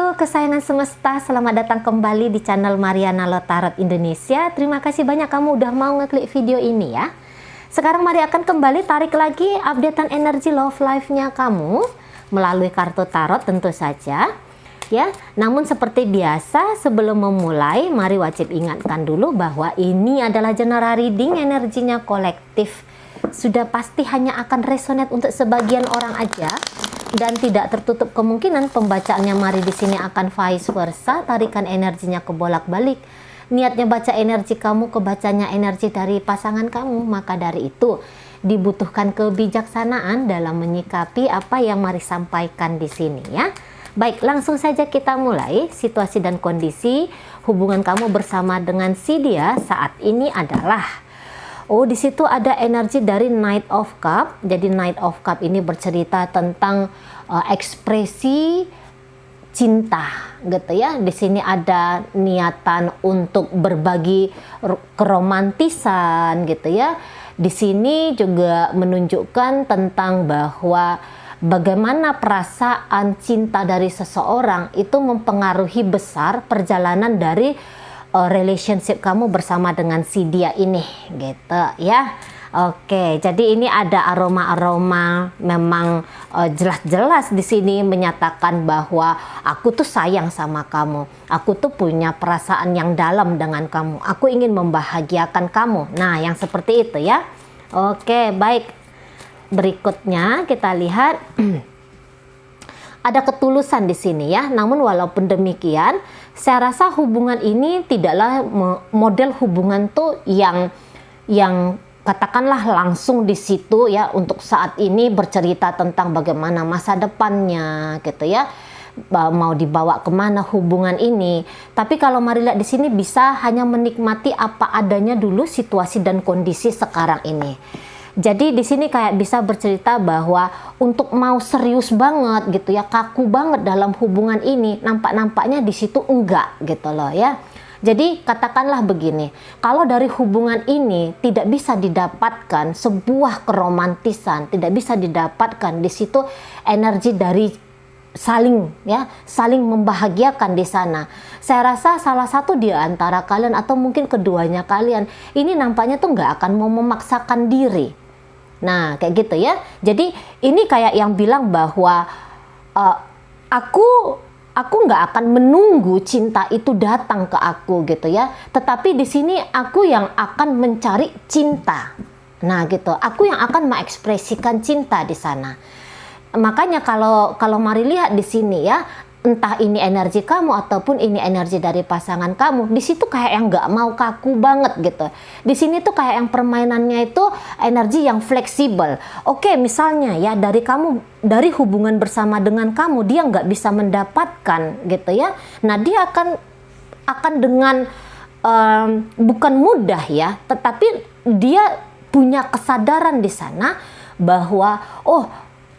Halo kesayangan semesta, selamat datang kembali di channel Mariana Lotarot Indonesia. Terima kasih banyak kamu udah mau ngeklik video ini ya. Sekarang mari akan kembali tarik lagi updatean energi love life-nya kamu melalui kartu tarot tentu saja. Ya, namun seperti biasa sebelum memulai mari wajib ingatkan dulu bahwa ini adalah general reading, energinya kolektif. Sudah pasti hanya akan resonate untuk sebagian orang aja. Dan tidak tertutup kemungkinan pembacaannya mari di sini akan vice versa, tarikan energinya ke bolak-balik. Niatnya baca energi kamu, kebacanya energi dari pasangan kamu, maka dari itu dibutuhkan kebijaksanaan dalam menyikapi apa yang mari sampaikan di sini ya. Baik, langsung saja kita mulai. Situasi dan kondisi hubungan kamu bersama dengan si dia saat ini adalah di situ ada energi dari Knight of Cup. Jadi Knight of Cup ini bercerita tentang ekspresi cinta, gitu ya. Di sini ada niatan untuk berbagi keromantisan, gitu ya. Di sini juga menunjukkan tentang bahwa bagaimana perasaan cinta dari seseorang itu mempengaruhi besar perjalanan dari relationship kamu bersama dengan si dia ini gitu ya. Oke, jadi ini ada aroma-aroma memang jelas-jelas di sini menyatakan bahwa aku tuh sayang sama kamu. Aku tuh punya perasaan yang dalam dengan kamu. Aku ingin membahagiakan kamu. Nah, yang seperti itu ya. Oke, baik. Berikutnya kita lihat ada ketulusan di sini ya. Namun walaupun demikian, saya rasa hubungan ini tidaklah model hubungan tuh yang katakanlah langsung di situ ya untuk saat ini bercerita tentang bagaimana masa depannya gitu ya. Mau dibawa kemana hubungan ini. Tapi kalau mari lihat di sini bisa hanya menikmati apa adanya dulu situasi dan kondisi sekarang ini. Jadi di sini kayak bisa bercerita bahwa untuk mau serius banget gitu ya, kaku banget dalam hubungan ini, nampaknya di situ enggak gitu loh ya. Jadi katakanlah begini, kalau dari hubungan ini tidak bisa didapatkan sebuah keromantisan, tidak bisa didapatkan di situ energi dari saling membahagiakan di sana. Saya rasa salah satu di antara kalian atau mungkin keduanya kalian ini nampaknya tuh nggak akan mau memaksakan diri. Nah, kayak gitu ya. Jadi ini kayak yang bilang bahwa aku nggak akan menunggu cinta itu datang ke aku gitu ya. Tetapi di sini aku yang akan mencari cinta. Nah, gitu. Aku yang akan mengekspresikan cinta di sana. Makanya kalau mari lihat di sini ya, entah ini energi kamu ataupun ini energi dari pasangan kamu, di situ kayak yang nggak mau kaku banget gitu. Di sini tuh kayak yang permainannya itu energi yang fleksibel. Oke, misalnya ya dari hubungan bersama dengan kamu dia nggak bisa mendapatkan gitu ya. Nah dia akan dengan bukan mudah ya, tetapi dia punya kesadaran di sana bahwa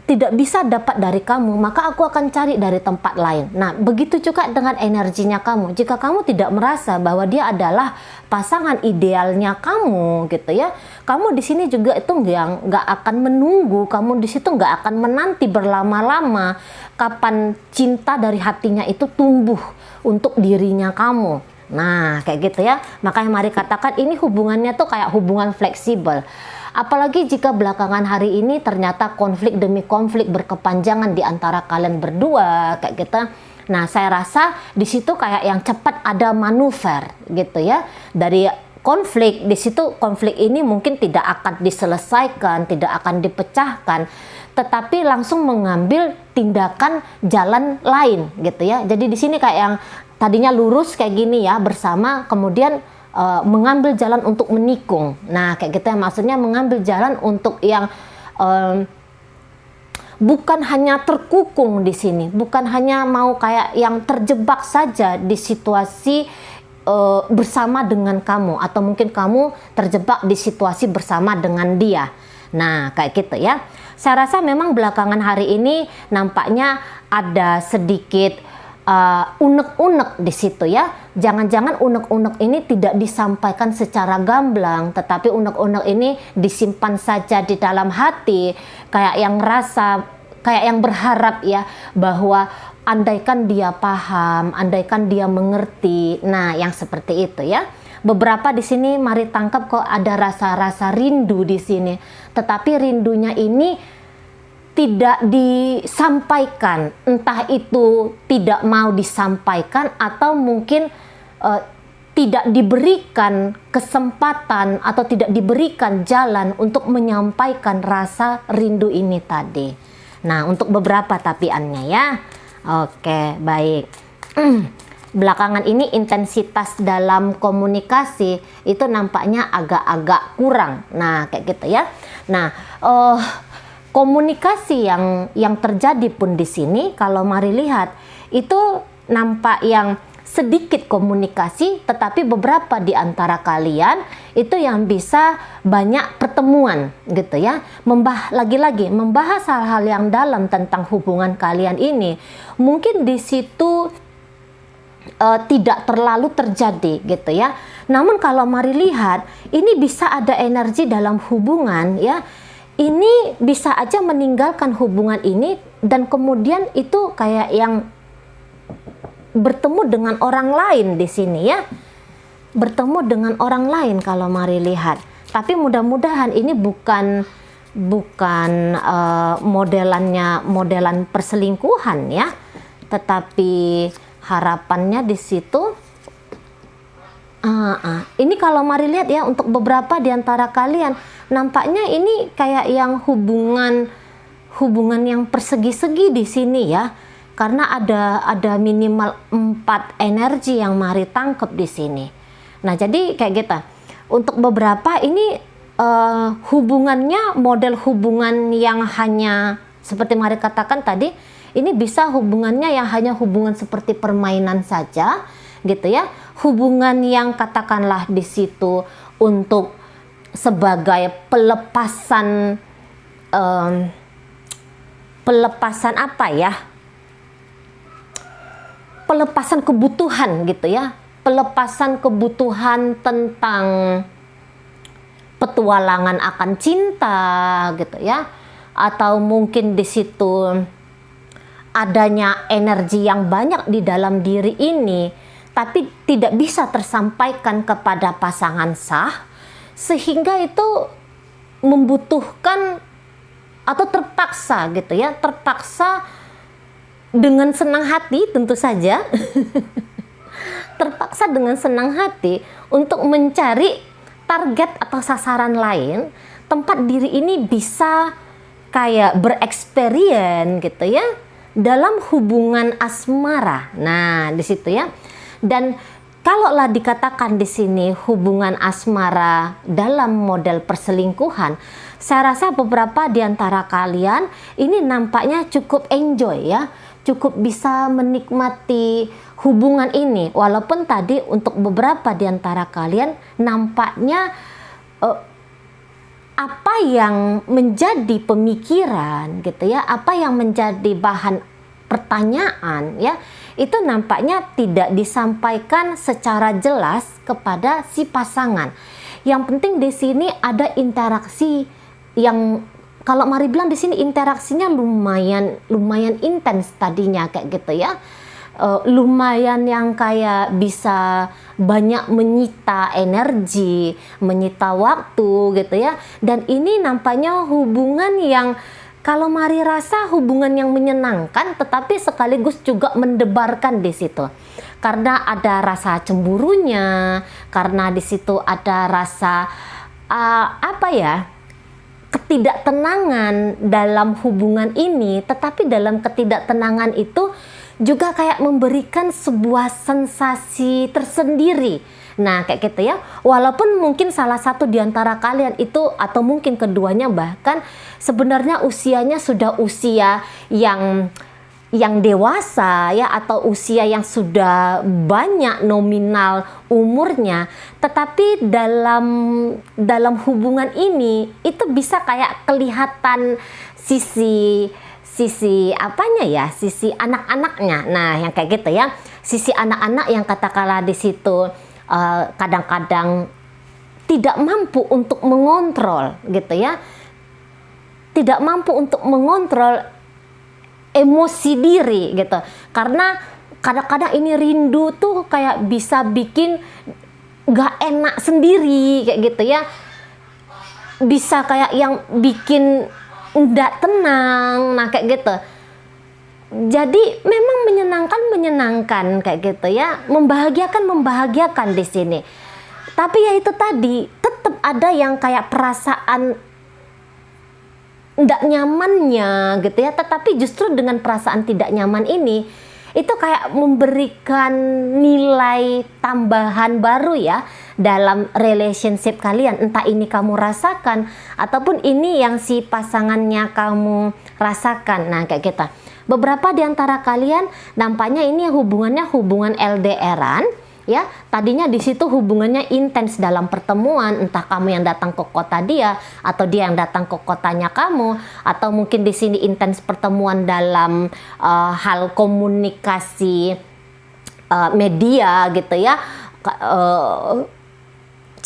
tidak bisa dapat dari kamu, maka aku akan cari dari tempat lain. Nah, begitu juga dengan energinya kamu. Jika kamu tidak merasa bahwa dia adalah pasangan idealnya kamu, gitu ya, kamu di sini juga itu nggak akan menunggu, kamu di situ nggak akan menanti berlama-lama kapan cinta dari hatinya itu tumbuh untuk dirinya kamu. Nah, kayak gitu ya. Makanya mari katakan ini hubungannya tuh kayak hubungan fleksibel. Apalagi jika belakangan hari ini ternyata konflik demi konflik berkepanjangan di antara kalian berdua kayak gitu. Nah, saya rasa di situ kayak yang cepat ada manuver gitu ya. Dari konflik di situ, konflik ini mungkin tidak akan diselesaikan, tidak akan dipecahkan, tetapi langsung mengambil tindakan jalan lain gitu ya. Jadi di sini kayak yang tadinya lurus kayak gini ya bersama, kemudian mengambil jalan untuk menikung. Nah, kayak gitu ya, maksudnya mengambil jalan untuk yang bukan hanya terkukung di sini, bukan hanya mau kayak yang terjebak saja di situasi bersama dengan kamu, atau mungkin kamu terjebak di situasi bersama dengan dia. Nah, kayak gitu ya. Saya rasa memang belakangan hari ini nampaknya ada sedikit unek-unek di situ ya. Jangan-jangan unek-unek ini tidak disampaikan secara gamblang, tetapi unek-unek ini disimpan saja di dalam hati, kayak yang rasa, kayak yang berharap ya bahwa andaikan dia paham, andaikan dia mengerti. Nah, yang seperti itu ya. Beberapa di sini mari tangkap kok ada rasa-rasa rindu di sini. Tetapi rindunya ini tidak disampaikan. Entah itu tidak mau disampaikan atau mungkin tidak diberikan kesempatan atau tidak diberikan jalan untuk menyampaikan rasa rindu ini tadi. Nah, untuk beberapa tapiannya ya. Oke, baik. Belakangan ini intensitas dalam komunikasi itu nampaknya agak-agak kurang. Nah, kayak gitu ya. Nah, komunikasi yang terjadi pun di sini kalau mari lihat itu nampak yang sedikit komunikasi, tetapi beberapa di antara kalian itu yang bisa banyak pertemuan gitu ya. Lagi-lagi membahas hal-hal yang dalam tentang hubungan kalian ini. Mungkin di situ tidak terlalu terjadi gitu ya. Namun kalau mari lihat, ini bisa ada energi dalam hubungan ya. Ini bisa aja meninggalkan hubungan ini dan kemudian itu kayak yang bertemu dengan orang lain di sini ya. Bertemu dengan orang lain kalau mari lihat. Tapi mudah-mudahan ini bukan modelan perselingkuhan ya. Tetapi harapannya di situ ini kalau mari lihat ya, untuk beberapa di antara kalian nampaknya ini kayak yang hubungan yang persegi-segi di sini ya. Karena ada minimal 4 energi yang mari tangkap di sini. Nah, jadi kayak gitu. Untuk beberapa ini hubungannya model hubungan yang hanya seperti mari katakan tadi, ini bisa hubungannya yang hanya hubungan seperti permainan saja gitu ya. Hubungan yang katakanlah di situ untuk sebagai pelepasan apa ya? Pelepasan kebutuhan gitu ya, pelepasan kebutuhan tentang petualangan akan cinta gitu ya, atau mungkin di situ adanya energi yang banyak di dalam diri ini, tapi tidak bisa tersampaikan kepada pasangan sah, sehingga itu membutuhkan atau terpaksa gitu ya, terpaksa dengan senang hati tentu saja terpaksa dengan senang hati untuk mencari target atau sasaran lain, tempat diri ini bisa kayak bereksperience gitu ya dalam hubungan asmara. Nah, di situ ya. Dan kalaulah dikatakan di sini hubungan asmara dalam model perselingkuhan, saya rasa beberapa di antara kalian ini nampaknya cukup enjoy ya, cukup bisa menikmati hubungan ini. Walaupun tadi untuk beberapa di antara kalian nampaknya apa yang menjadi pemikiran gitu ya, apa yang menjadi bahan pertanyaan ya, itu nampaknya tidak disampaikan secara jelas kepada si pasangan. Yang penting di sini ada interaksi yang kalau mari bilang di sini interaksinya lumayan intens tadinya kayak gitu ya. Lumayan yang kayak bisa banyak menyita energi, menyita waktu gitu ya. Dan ini nampaknya hubungan yang kalau mari rasa hubungan yang menyenangkan, tetapi sekaligus juga mendebarkan di situ. Karena ada rasa cemburunya, karena di situ ada rasa ketidaktenangan dalam hubungan ini, tetapi dalam ketidaktenangan itu juga kayak memberikan sebuah sensasi tersendiri. Nah, kayak gitu ya. Walaupun mungkin salah satu di antara kalian itu atau mungkin keduanya bahkan sebenarnya usianya sudah usia yang dewasa ya, atau usia yang sudah banyak nominal umurnya, tetapi dalam hubungan ini itu bisa kayak kelihatan sisi apanya ya, sisi anak-anaknya. Nah, yang kayak gitu ya, sisi anak-anak yang katakanlah di situ kadang-kadang tidak mampu untuk mengontrol gitu ya, tidak mampu untuk mengontrol emosi diri gitu. Karena kadang-kadang ini rindu tuh kayak bisa bikin gak enak sendiri kayak gitu ya, bisa kayak yang bikin nggak tenang, nah kayak gitu. Jadi memang menyenangkan kayak gitu ya, membahagiakan di sini. Tapi ya itu tadi, tetap ada yang kayak perasaan tidak nyamannya gitu ya. Tetapi justru dengan perasaan tidak nyaman ini, itu kayak memberikan nilai tambahan baru ya dalam relationship kalian. Entah ini kamu rasakan ataupun ini yang si pasangannya kamu rasakan. Nah kayak gitu. Beberapa di antara kalian nampaknya ini hubungannya hubungan LDR-an ya. Tadinya di situ hubungannya intens dalam pertemuan, entah kamu yang datang ke kota dia atau dia yang datang ke kotanya kamu, atau mungkin di sini intens pertemuan dalam hal komunikasi media gitu ya,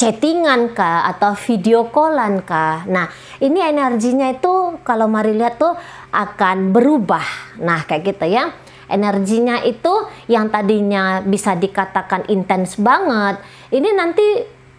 chattingan kah atau video callan kah. Nah ini energinya itu kalau mari lihat tuh akan berubah. Nah kayak gitu ya. Energinya itu yang tadinya bisa dikatakan intens banget, ini nanti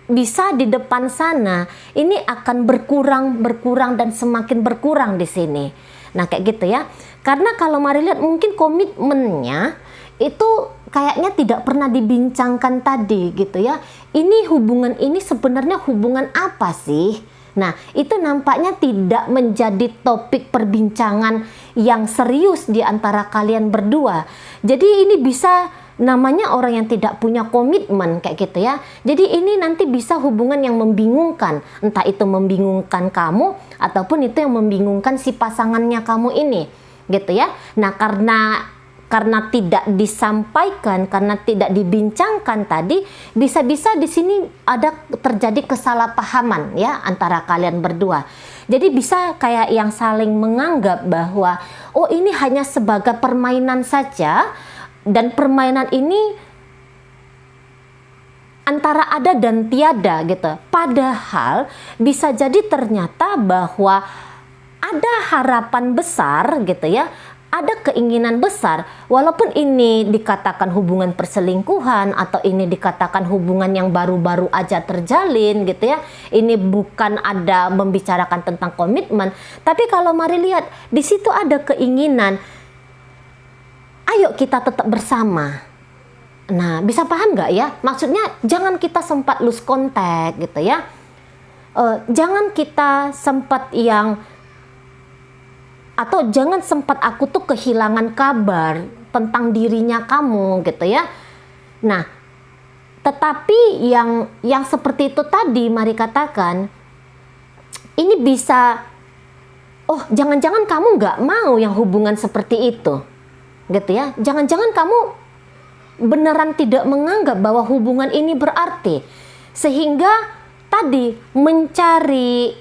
bisa di depan sana ini akan berkurang dan semakin berkurang di sini. Nah kayak gitu ya. Karena kalau mari lihat mungkin komitmennya itu kayaknya tidak pernah dibincangkan tadi gitu ya. Ini hubungan ini sebenarnya hubungan apa sih? Nah, itu nampaknya tidak menjadi topik perbincangan yang serius di antara kalian berdua. Jadi ini bisa namanya orang yang tidak punya komitmen kayak gitu ya. Jadi ini nanti bisa hubungan yang membingungkan. Entah itu membingungkan kamu ataupun itu yang membingungkan si pasangannya kamu ini. Gitu ya. Nah, karena tidak disampaikan, karena tidak dibincangkan tadi, bisa-bisa di sini ada terjadi kesalahpahaman ya antara kalian berdua. Jadi bisa kayak yang saling menganggap bahwa oh ini hanya sebagai permainan saja, dan permainan ini antara ada dan tiada gitu. Padahal bisa jadi ternyata bahwa ada harapan besar gitu ya, ada keinginan besar, walaupun ini dikatakan hubungan perselingkuhan atau ini dikatakan hubungan yang baru-baru aja terjalin gitu ya. Ini bukan ada membicarakan tentang komitmen, tapi kalau mari lihat di situ ada keinginan, ayo kita tetap bersama. Nah, bisa paham nggak ya? Maksudnya jangan kita sempat lose contact gitu ya. Jangan kita sempat yang atau jangan sempat aku tuh kehilangan kabar tentang dirinya kamu gitu ya. Nah, tetapi yang seperti itu tadi mari katakan ini bisa, oh jangan-jangan kamu nggak mau yang hubungan seperti itu gitu ya. Jangan-jangan kamu beneran tidak menganggap bahwa hubungan ini berarti, sehingga tadi mencari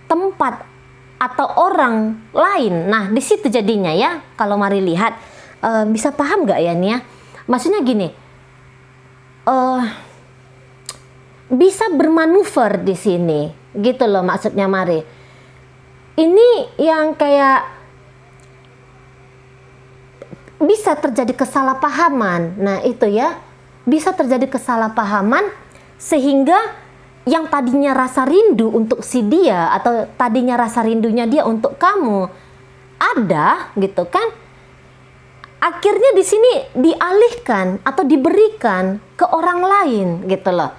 tempat atau orang lain. Nah di situ jadinya ya, kalau mari lihat bisa paham nggak ya nih ya, maksudnya gini, bisa bermanuver di sini gitu loh maksudnya. Mari ini yang kayak bisa terjadi kesalahpahaman. Nah itu ya, bisa terjadi kesalahpahaman sehingga yang tadinya rasa rindu untuk si dia atau tadinya rasa rindunya dia untuk kamu ada gitu kan, akhirnya di sini dialihkan atau diberikan ke orang lain gitu loh,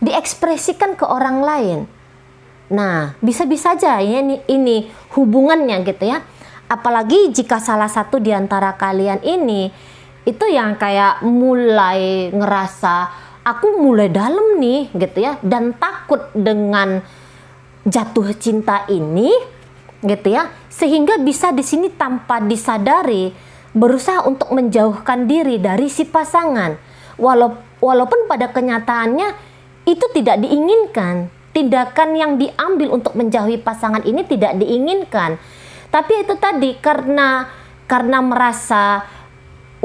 diekspresikan ke orang lain. Nah bisa-bisa aja ya ini hubungannya gitu ya, apalagi jika salah satu di antara kalian ini itu yang kayak mulai ngerasa aku mulai dalam nih gitu ya, dan takut dengan jatuh cinta ini gitu ya, sehingga bisa di sini tanpa disadari berusaha untuk menjauhkan diri dari si pasangan, walaupun pada kenyataannya itu tidak diinginkan. Tindakan yang diambil untuk menjauhi pasangan ini tidak diinginkan, tapi itu tadi karena merasa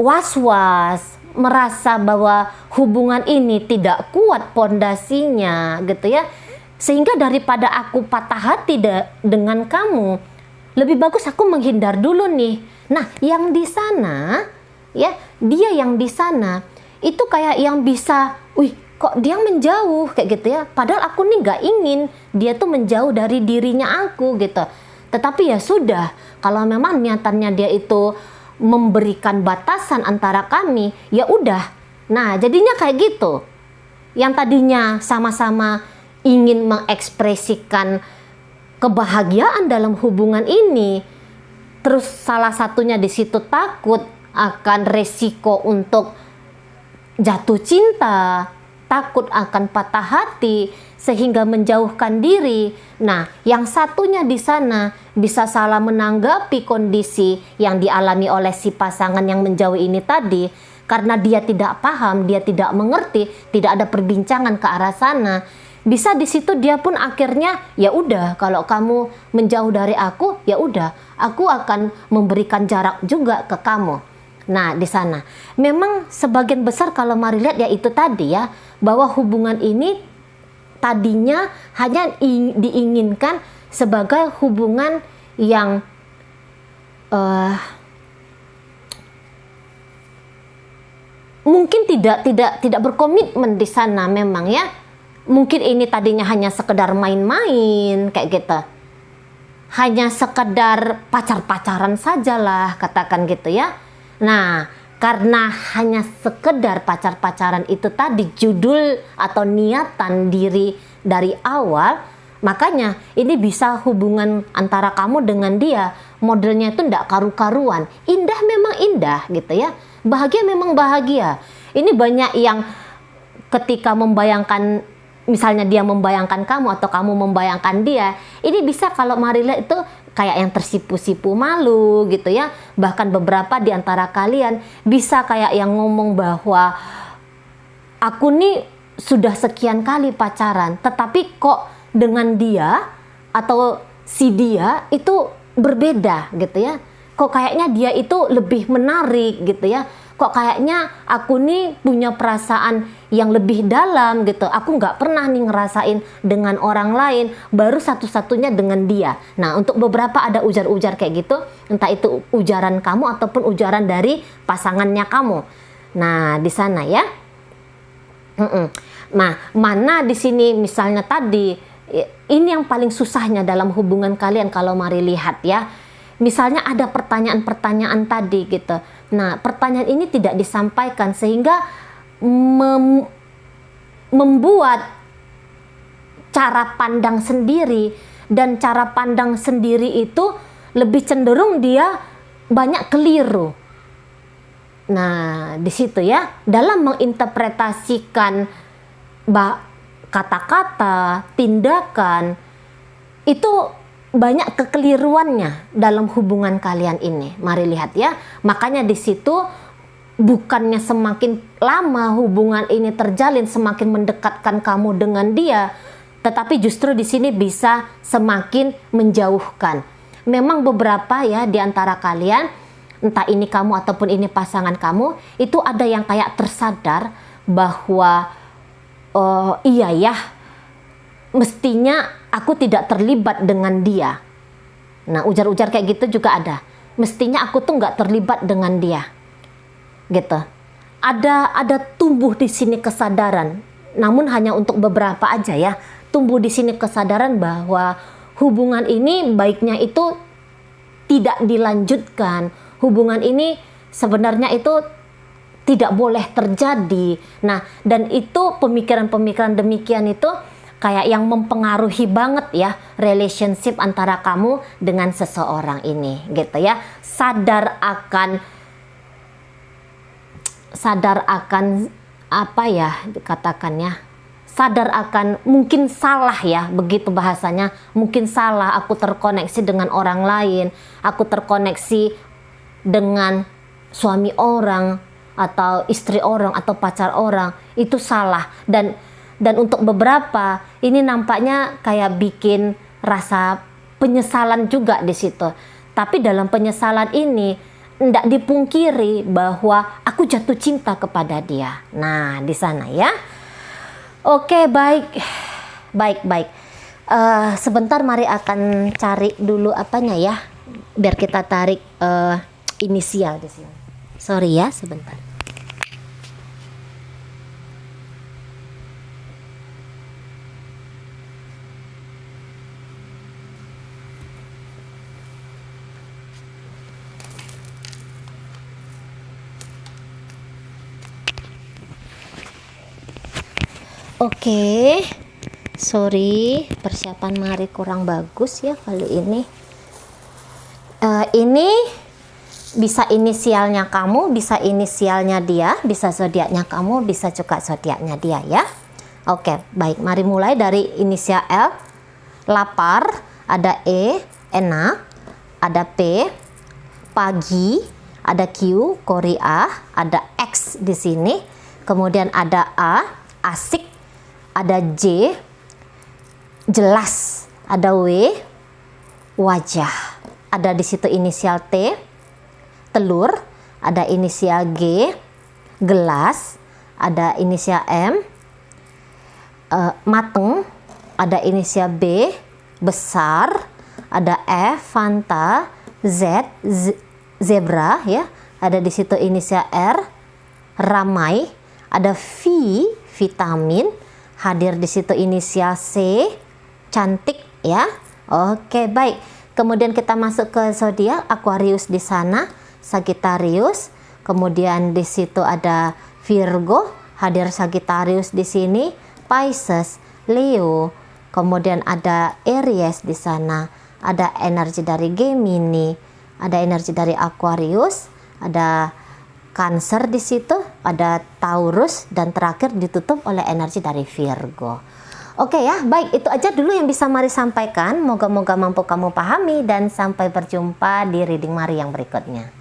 was-was, merasa bahwa hubungan ini tidak kuat pondasinya gitu ya, sehingga daripada aku patah hati dengan kamu, lebih bagus aku menghindar dulu nih. Nah, yang di sana ya, dia yang di sana itu kayak yang bisa, wih kok dia menjauh kayak gitu ya. Padahal aku nih gak ingin dia tuh menjauh dari dirinya aku gitu. Tetapi ya sudah, kalau memang niatannya dia itu memberikan batasan antara kami, ya udah. Nah, jadinya kayak gitu. Yang tadinya sama-sama ingin mengekspresikan kebahagiaan dalam hubungan ini, terus salah satunya di situ takut akan resiko untuk jatuh cinta, takut akan patah hati sehingga menjauhkan diri. Nah, yang satunya di sana bisa salah menanggapi kondisi yang dialami oleh si pasangan yang menjauh ini tadi, karena dia tidak paham, dia tidak mengerti, tidak ada perbincangan ke arah sana. Bisa di situ dia pun akhirnya, ya udah, kalau kamu menjauh dari aku, ya udah, aku akan memberikan jarak juga ke kamu. Nah, di sana memang sebagian besar kalau mari lihat ya itu tadi ya, bahwa hubungan ini tadinya hanya diinginkan sebagai hubungan yang mungkin tidak berkomitmen di sana memang ya. Mungkin ini tadinya hanya sekedar main-main kayak gitu. Hanya sekedar pacar-pacaran sajalah, katakan gitu ya. Nah, karena hanya sekedar pacar-pacaran itu tadi judul atau niatan diri dari awal, makanya ini bisa hubungan antara kamu dengan dia modelnya itu ndak karu-karuan. Indah memang indah gitu ya. Bahagia memang bahagia. Ini banyak yang ketika membayangkan, misalnya dia membayangkan kamu atau kamu membayangkan dia, ini bisa kalau mari lihat itu kayak yang tersipu-sipu malu gitu ya. Bahkan beberapa di antara kalian bisa kayak yang ngomong bahwa aku nih sudah sekian kali pacaran, tetapi kok dengan dia atau si dia itu berbeda gitu ya. Kok kayaknya dia itu lebih menarik gitu ya. Kok kayaknya aku nih punya perasaan yang lebih dalam gitu. Aku nggak pernah nih ngerasain dengan orang lain, baru satu-satunya dengan dia. Nah, untuk beberapa ada ujar-ujar kayak gitu, entah itu ujaran kamu ataupun ujaran dari pasangannya kamu. Nah, di sana ya. Nah, mana di sini misalnya tadi, ini yang paling susahnya dalam hubungan kalian kalau mari lihat ya. Misalnya ada pertanyaan-pertanyaan tadi gitu. Nah, pertanyaan ini tidak disampaikan sehingga membuat cara pandang sendiri, dan cara pandang sendiri itu lebih cenderung dia banyak keliru. Nah, di situ ya, dalam menginterpretasikan kata-kata, tindakan, itu banyak kekeliruannya dalam hubungan kalian ini. Mari lihat ya. Makanya di situ bukannya semakin lama hubungan ini terjalin semakin mendekatkan kamu dengan dia, tetapi justru di sini bisa semakin menjauhkan. Memang beberapa ya di antara kalian, entah ini kamu ataupun ini pasangan kamu, itu ada yang kayak tersadar bahwa iya ya, mestinya aku tidak terlibat dengan dia. Nah, ujar-ujar kayak gitu juga ada. Mestinya aku tuh nggak terlibat dengan dia, gitu. Ada tumbuh di sini kesadaran. Namun hanya untuk beberapa aja ya. Tumbuh di sini kesadaran bahwa hubungan ini baiknya itu tidak dilanjutkan. Hubungan ini sebenarnya itu tidak boleh terjadi. Nah, dan itu pemikiran-pemikiran demikian itu kayak yang mempengaruhi banget ya relationship antara kamu dengan seseorang ini gitu ya. Sadar akan apa ya dikatakannya, sadar akan mungkin salah ya, begitu bahasanya, mungkin salah aku terkoneksi dengan orang lain, aku terkoneksi dengan suami orang atau istri orang atau pacar orang, itu salah. Dan untuk beberapa ini nampaknya kayak bikin rasa penyesalan juga di situ. Tapi dalam penyesalan ini tidak dipungkiri bahwa aku jatuh cinta kepada dia. Nah, di sana ya. Oke, baik. Sebentar, mari akan cari dulu apanya ya. biar kita tarik inisial di sini. Sorry ya, sebentar. Oke, sorry, persiapan Mari kurang bagus ya kali ini. Ini bisa inisialnya kamu, bisa inisialnya dia, bisa zodiaknya kamu, bisa juga zodiaknya dia ya. Oke, baik, mari mulai dari inisial L. Lapar, ada E, enak, ada P, pagi, ada Q, Korea, ada X di sini, kemudian ada A, asik, ada J, jelas, ada W, wajah, ada di situ inisial T, telur, ada inisial G, gelas, ada inisial M, mateng, ada inisial B, besar, ada F, Fanta, Z, zebra ya, ada di situ inisial R, ramai, ada V, vitamin, hadir di situ inisial C, cantik ya. Oke, baik. Kemudian kita masuk ke zodiak Aquarius di sana, Sagittarius, kemudian di situ ada Virgo, hadir Sagittarius di sini, Pisces, Leo, kemudian ada Aries di sana, ada energi dari Gemini, ada energi dari Aquarius, ada Cancer di situ, ada Taurus, dan terakhir ditutup oleh energi dari Virgo. Oke ya, baik, itu aja dulu yang bisa Mari sampaikan. Moga-moga mampu kamu pahami, dan sampai berjumpa di reading Mari yang berikutnya.